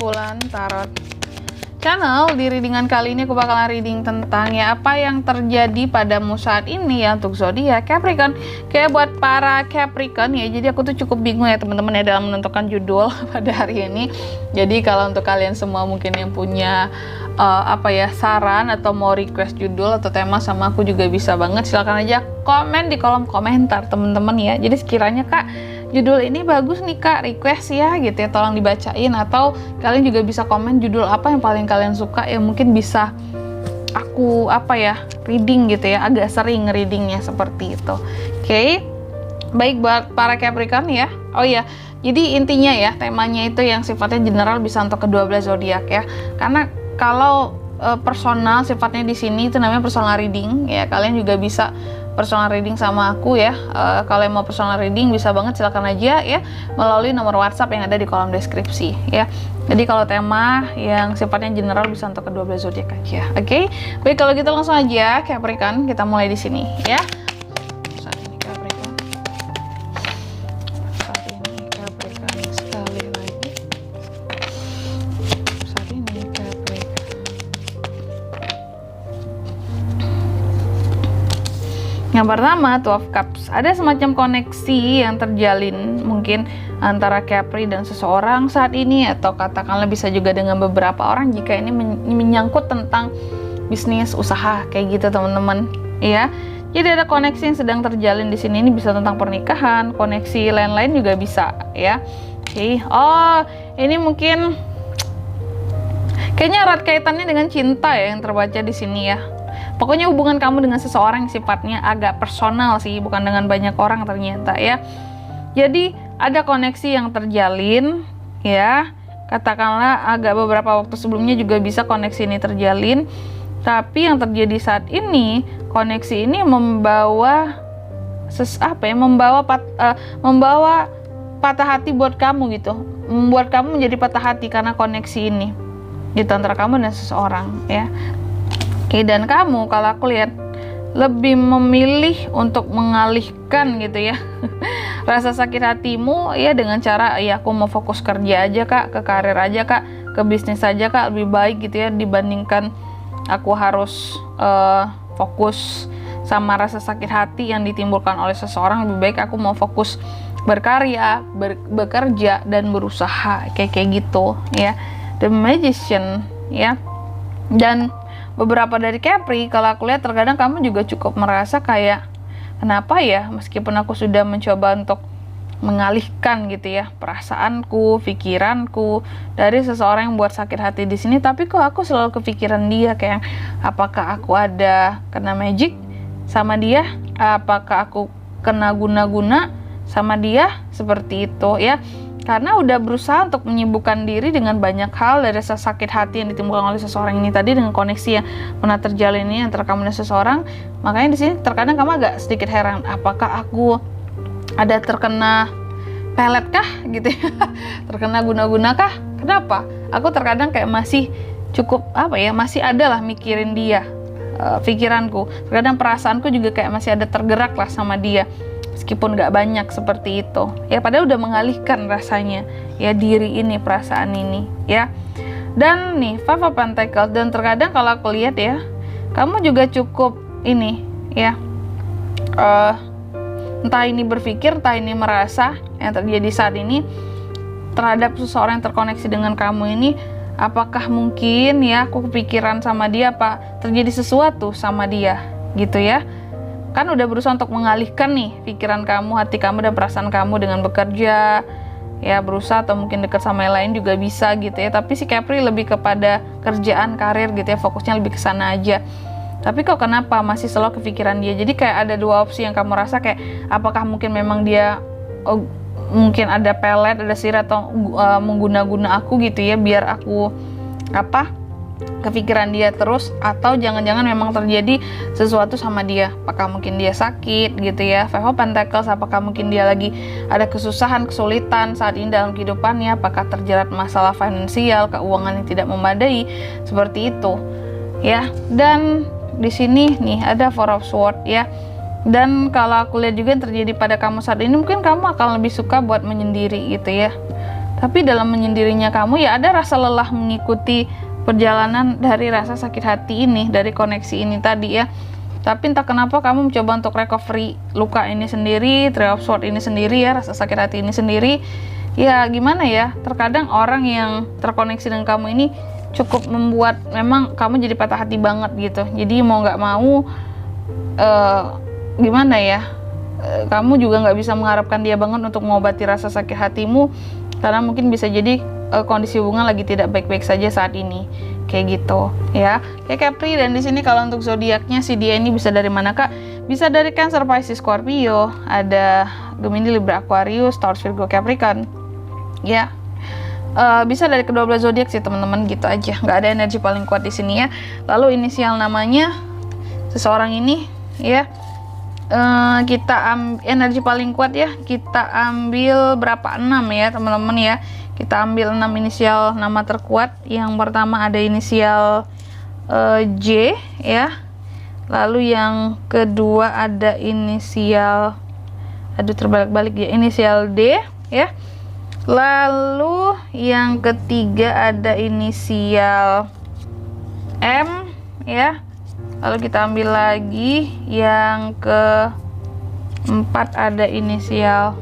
Bulan Tarot Channel. Di readingan kali ini aku bakalan reading tentang ya apa yang terjadi padamu saat ini ya untuk zodiak Capricorn. Kayak buat para Capricorn ya, jadi aku tuh cukup bingung ya teman-teman ya dalam menentukan judul pada hari ini. Jadi kalau untuk kalian semua mungkin yang punya saran atau mau request judul atau tema sama aku juga bisa banget, silahkan aja komen di kolom komentar teman-teman ya. Jadi sekiranya Kak, judul ini bagus nih Kak, request ya gitu ya, tolong dibacain. Atau kalian juga bisa komen judul apa yang paling kalian suka ya, mungkin bisa aku reading gitu ya, agak sering readingnya seperti itu. Oke. Baik buat para Capricorn ya. Oh iya, jadi intinya ya temanya itu yang sifatnya general bisa untuk ke-12 zodiak ya. Karena kalau personal sifatnya di sini itu namanya personal reading ya. Kalian juga bisa personal reading sama aku ya. Kalau yang mau personal reading bisa banget, silakan aja ya melalui nomor WhatsApp yang ada di kolom deskripsi ya. Jadi kalau tema yang sifatnya general bisa untuk ke-12 zodiak aja. Oke. Baik, kalau gitu langsung aja Capricorn, kita mulai di sini ya. Saat ini Capricorn sekali lagi. Saat ini Capricorn. Yang pertama, Two of Cups. Ada semacam koneksi yang terjalin mungkin antara Capri dan seseorang saat ini, atau katakanlah bisa juga dengan beberapa orang jika ini menyangkut tentang bisnis, usaha kayak gitu teman-teman ya. Jadi ada koneksi yang sedang terjalin di sini. Ini bisa tentang pernikahan, koneksi lain-lain juga bisa ya. Oke. Oh, ini mungkin kayaknya erat kaitannya dengan cinta ya yang terbaca di sini ya. Pokoknya hubungan kamu dengan seseorang yang sifatnya agak personal sih, bukan dengan banyak orang ternyata ya. Jadi ada koneksi yang terjalin ya. Katakanlah agak beberapa waktu sebelumnya juga bisa koneksi ini terjalin. Tapi yang terjadi saat ini, koneksi ini membawa membawa patah hati buat kamu gitu. Membuat kamu menjadi patah hati karena koneksi ini gitu antara kamu dan seseorang ya. Oke, dan kamu kalau aku lihat lebih memilih untuk mengalihkan gitu ya rasa sakit hatimu ya dengan cara ya aku mau fokus kerja aja Kak, ke karir aja Kak, ke bisnis aja Kak, lebih baik gitu ya dibandingkan aku harus fokus sama rasa sakit hati yang ditimbulkan oleh seseorang. Lebih baik aku mau fokus berkarya, bekerja dan berusaha kayak gitu ya. The Magician ya. Dan beberapa dari Capri, kalau aku lihat terkadang kamu juga cukup merasa kayak kenapa ya meskipun aku sudah mencoba untuk mengalihkan gitu ya perasaanku, pikiranku dari seseorang yang buat sakit hati di sini, tapi kok aku selalu kepikiran dia, kayak apakah aku ada kena magic sama dia, apakah aku kena guna-guna sama dia, seperti itu ya. Karena udah berusaha untuk menyibukkan diri dengan banyak hal dari rasa sakit hati yang ditimbulkan oleh seseorang ini tadi dengan koneksi yang pernah terjalin ini antara kamu dan seseorang. Makanya di sini terkadang kamu agak sedikit heran, apakah aku ada terkena pelet kah gitu ya? Terkena guna-guna kah? Kenapa? Aku terkadang kayak masih cukup masih ada lah mikirin dia, pikiranku. Terkadang perasaanku juga kayak masih ada tergerak lah sama dia. Meskipun gak banyak seperti itu ya, padahal udah mengalihkan rasanya ya diri ini, perasaan ini ya. Dan nih Five of Pentacles, dan terkadang kalau aku lihat ya kamu juga cukup ini ya entah ini berpikir, entah ini merasa yang terjadi saat ini terhadap seseorang yang terkoneksi dengan kamu ini. Apakah mungkin ya aku kepikiran sama dia, apa terjadi sesuatu sama dia gitu ya. Kan udah berusaha untuk mengalihkan nih pikiran kamu, hati kamu dan perasaan kamu dengan bekerja ya, berusaha atau mungkin dekat sama yang lain juga bisa gitu ya. Tapi si Capri lebih kepada kerjaan, karir gitu ya, fokusnya lebih ke sana aja. Tapi kok kenapa masih selalu kepikiran dia? Jadi kayak ada dua opsi yang kamu rasa, kayak apakah mungkin memang dia mungkin ada pelet, ada sihir atau mengguna-guna aku gitu ya biar aku kepikiran dia terus, atau jangan-jangan memang terjadi sesuatu sama dia. Apakah mungkin dia sakit gitu ya, Five of Pentacles, apakah mungkin dia lagi ada kesusahan, kesulitan saat ini dalam kehidupannya, apakah terjerat masalah finansial, keuangan yang tidak memadai, seperti itu ya. Dan di sini nih ada Four of Swords ya. Dan kalau aku lihat juga yang terjadi pada kamu saat ini, mungkin kamu akan lebih suka buat menyendiri gitu ya. Tapi dalam menyendirinya kamu ya ada rasa lelah mengikuti perjalanan dari rasa sakit hati ini, dari koneksi ini tadi ya. Tapi entah kenapa kamu mencoba untuk recovery luka ini sendiri, Three of Swords ini sendiri ya, rasa sakit hati ini sendiri. Ya gimana ya, terkadang orang yang terkoneksi dengan kamu ini cukup membuat memang kamu jadi patah hati banget gitu. Jadi mau nggak mau gimana ya, kamu juga nggak bisa mengharapkan dia banget untuk mengobati rasa sakit hatimu, karena mungkin bisa jadi kondisi hubungan lagi tidak baik-baik saja saat ini, kayak gitu ya. Kayak Capri, dan di sini kalau untuk zodiaknya si dia ini bisa dari mana Kak? Bisa dari Cancer, Pisces, Scorpio, ada Gemini, Libra, Aquarius, Taurus, Virgo, Capricorn ya. Bisa dari kedua belas zodiak sih teman-teman, gitu aja, nggak ada energi paling kuat di sini ya. Lalu inisial namanya seseorang ini ya, kita energi paling kuat ya, kita ambil berapa? 6 ya teman-teman ya. Kita ambil 6 inisial nama terkuat. Yang pertama ada inisial J ya. Lalu yang kedua ada inisial, aduh terbalik-balik ya, inisial D ya. Lalu yang ketiga ada inisial M ya. Lalu kita ambil lagi yang keempat ada inisial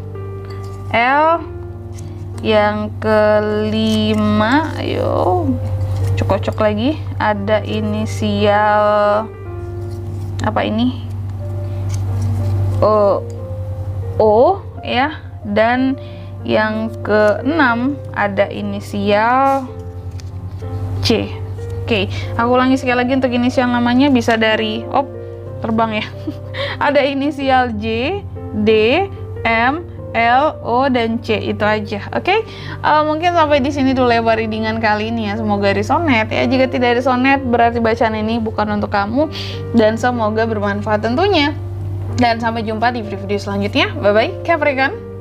L. Yang kelima, ayo cocok lagi, ada inisial apa ini, O ya. Dan yang keenam ada inisial C. Oke, aku ulangi sekali lagi untuk inisial namanya bisa dari terbang ya. Ada inisial J, D, M, L, O, dan C, itu aja. Oke, mungkin sampai di sini dulu lebar readingan kali ini ya. Semoga resonate ya. Jika tidak resonate berarti bacaan ini bukan untuk kamu, dan semoga bermanfaat tentunya. Dan sampai jumpa di video-video selanjutnya. Bye bye, Capricorn.